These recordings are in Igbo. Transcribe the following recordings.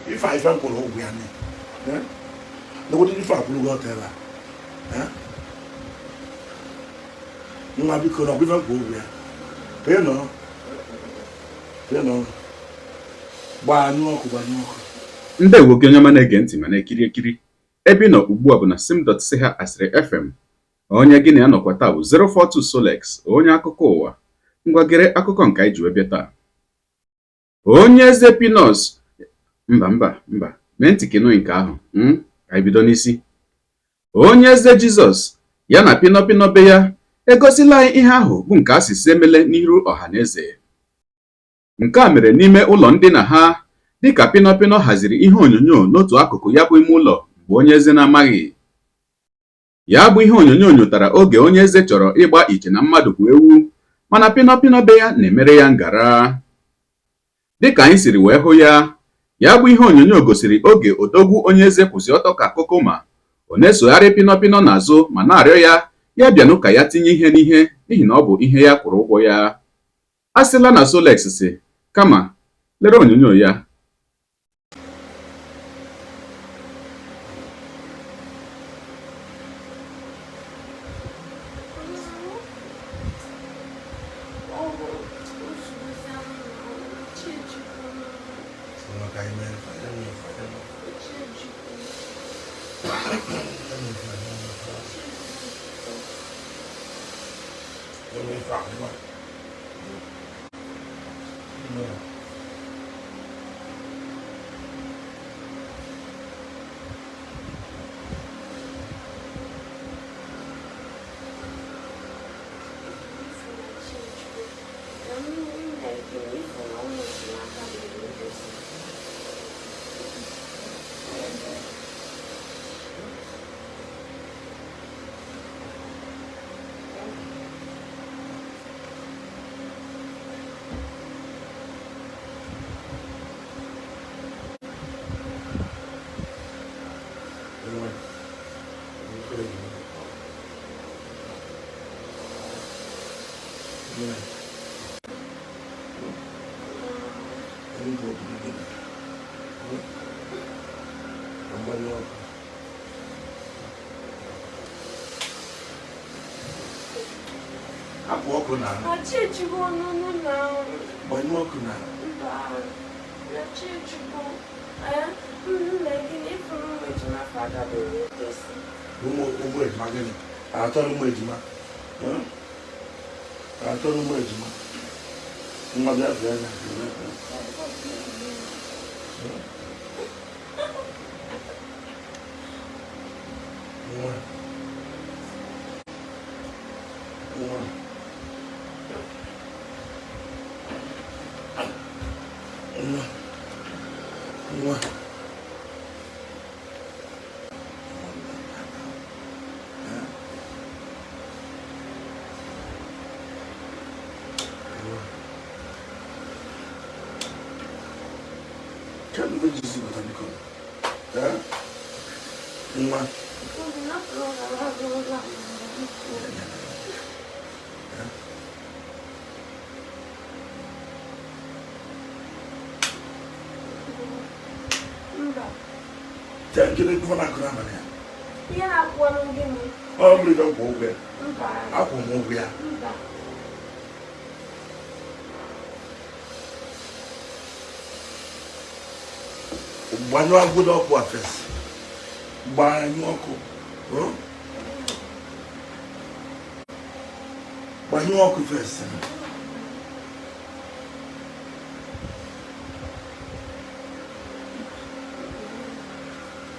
If I even call over here, nobody if I could go tell her. No, because I'm even go over here. You know. Ndị nwoke onye ọma na-ege ntị ma na-ekiri ekiri ebe ị nọ ugbu a bụ na sim.si ha asịrị FM. Onye gị na ya nọkwa taa bụ 042 Solex, onye akụkọ ụwa. Ngwa gere akụkọ nke anyị ji wee bịa taa. Onyeze Pinos mba mee ntị kenụ nke ahụ ka anyị bido n'isi. Onyeze Jesus ya na Pino be ya egosila anyị ihe ahụ bụ nke asịsị emele n'iru ọha na eze. Nke a mere n'ime ụlọ ndina ha dịka Pino haziri ihe onyonyo n'otu akụkụ ya bụ ime ụlọ mgbe Onyeze na-amaghị. Ya bụ ihe onyonyo nyotara oge Onyeze chọrọ ịgba ije na mmadụ bụ ewu, mana Pino be ya na-emere ya ngara. Dịka anyị siri wee hụ ya bụ ihe onyonyo gosiri oge odogwu Onyeze kwụsị ọtọ ka akụkọ ma ọ na-esogharị Pino n'azụ ma na-arịọ ya bịanụ ka ya tinye ihe n'ihe n'ihi na ọ bụ ihe ya kwụrụ ụgwọ ya. A sịla na Solex si kama lere onyonyo ya. Can't even see what I'm becoming. Thank you for that grammar. Yeah, one of them. Oh, we don't go there. I won't move here. Banyo good up what first. Banyo first.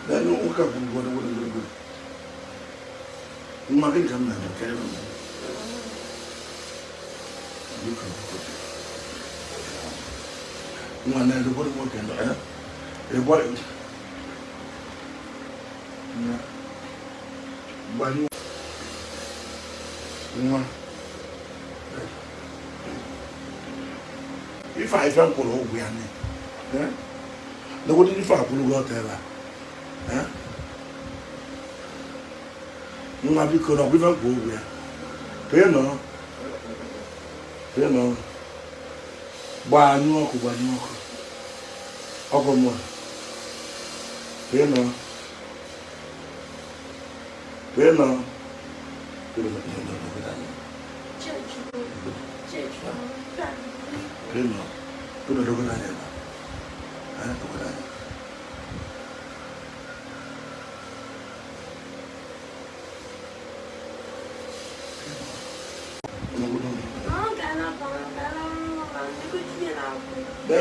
Then you look up and what Nothing come down, okay? You can put it. One night, what more can I? What? If I don't pull over, nobody if I pull out there. No, because I'm going to go there. You know. Banyo.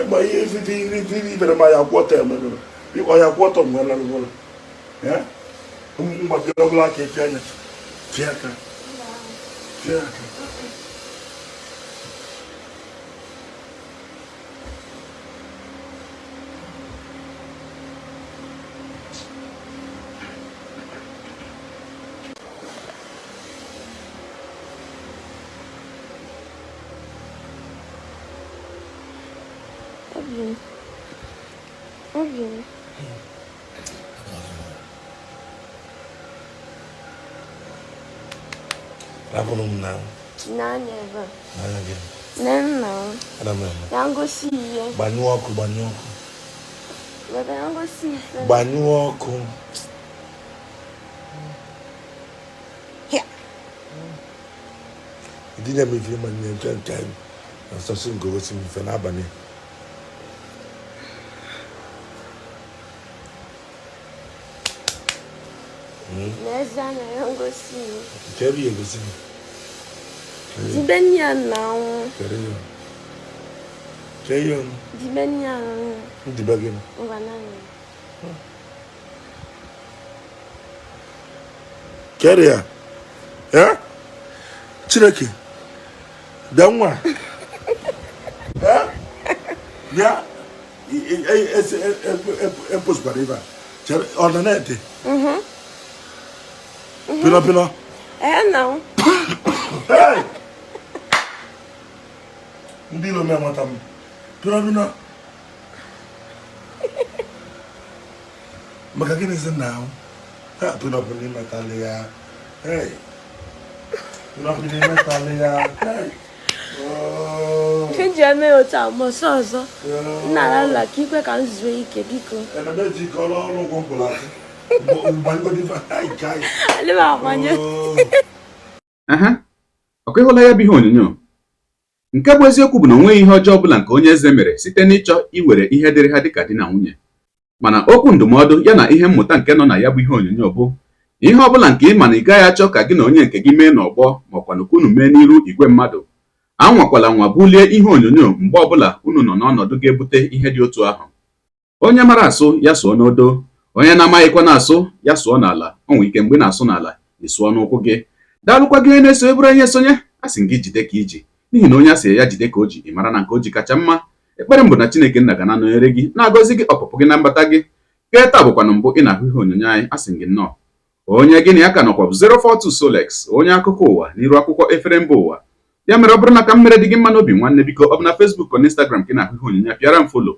But if you even my water, you are your water, well, yeah? But you're like a giant theater. Okay. Rapon now. Nah, never. No. Don't go see you. Banyuoku. But I don't go see you. Banyuoku. Yeah. It didn't make you man time. I'm starting to go see me for an abany. Next time I don't go see you. Carry you go see me. Dibenya now. Carry on. Dibenya. Dibagin. Carry ya. Yeah? Chireki. Damwa. Yeah? Yeah? It's post bariva. On the net. Pino. No. Hey! Ndilo me matam. Pino. Makagini is now. Pino Matalia. Hey. Pino Matalia. Hey. Fijame otamo sozo. Na la kikwe kan zwe ike biko. And I bet you call all of Gombola. Ọkwa ịhụla ya bụ ihe onyonyo. Nke bụ eziokwu bụ na onweghị ihe ọjọọ ọbụla nke onye eze mere site n'ịchọ iwere ihe dịrị ha dịka di na nwunye, mana okwu ndụmọdụ ya na ihe mmụta nke nọ na ya bụ ihe onyonyo bụ ihe ọbụla nke ị ma na ị gaghị achọ ka gị na onye nke gị mee n'ọgbọ maọkwa na unu mee n'iru igwe mmadụ, anwakwala nwa bulie ihe onyonyo mgbe ọbụla unu nọ n'ọnọdụ ga-ebute ihe dị otu ahụ. Onye mara asụ ya sụọ n'odo, onye na-amaghịkwa na-asụ ya sụọ n'ala. O nwere ike mgbe na-asụ n'ala ị sụọ n'ụkwụ gị. Daalụkwa gị na-eso eburu onye sonye, a sị gị jide ka iji, n'ihi na onye a sị ya jide ka o ji, ị mara na nke o ji kacha mma. Ekpere mbụ na Chineke nna ga na-anọnyere gị, na-agọzi gị ọpụpụ gị na mbata gị. Nke taa bụkwanụ mbụ ị na-ahụ ihe onyonyo anyị, a sị gị nnọọ. Onye gị na ya ka nọkwa bụ 042 Solex, onye akụkọ ụwa n'iru akwụkwọ efere mba ụwa. Ya mere ọ bụrụ na ka m mere dị gị mma n'obi nwanne, biko ọ bụ na Facebook na Instagram ka ị na-ahụ ihe onyonyo, pịara m follow.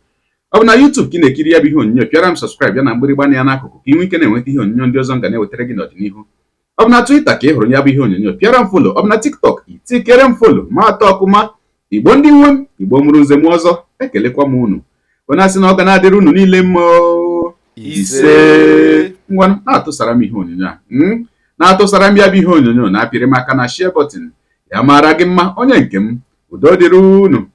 Ọ bụ na YouTube ka ị na-ekiri ya bụ ihe onyonyo, pịara m subscribe ya na mgbịrịgba ya n'akụkụ ka ị nwee ike na-enweta ihe onyonyo ndị ọzọ m ga na-ewetara gị n'ọdịnihu. Ọ bụ na Twitter ka ị hụrụ ya bụ ihe onyonyo, pịara m follow. Ọ bụ na TikTok itikere m follow ma atọ ọkụma. Igbo ndị nwe m, Igbo mụrụ nze m ọzọ, ekelekwa m unu. Onye asị na ọ ga na-adịrị unu niile mma ise. Ngwa na-atụsara m ihe onyonyo a. Na-atụsara m ya bụ ihe onyonyo na-apịrị m aka na share button. Ya mara gị mma onye nke m. Udo dịrị unu.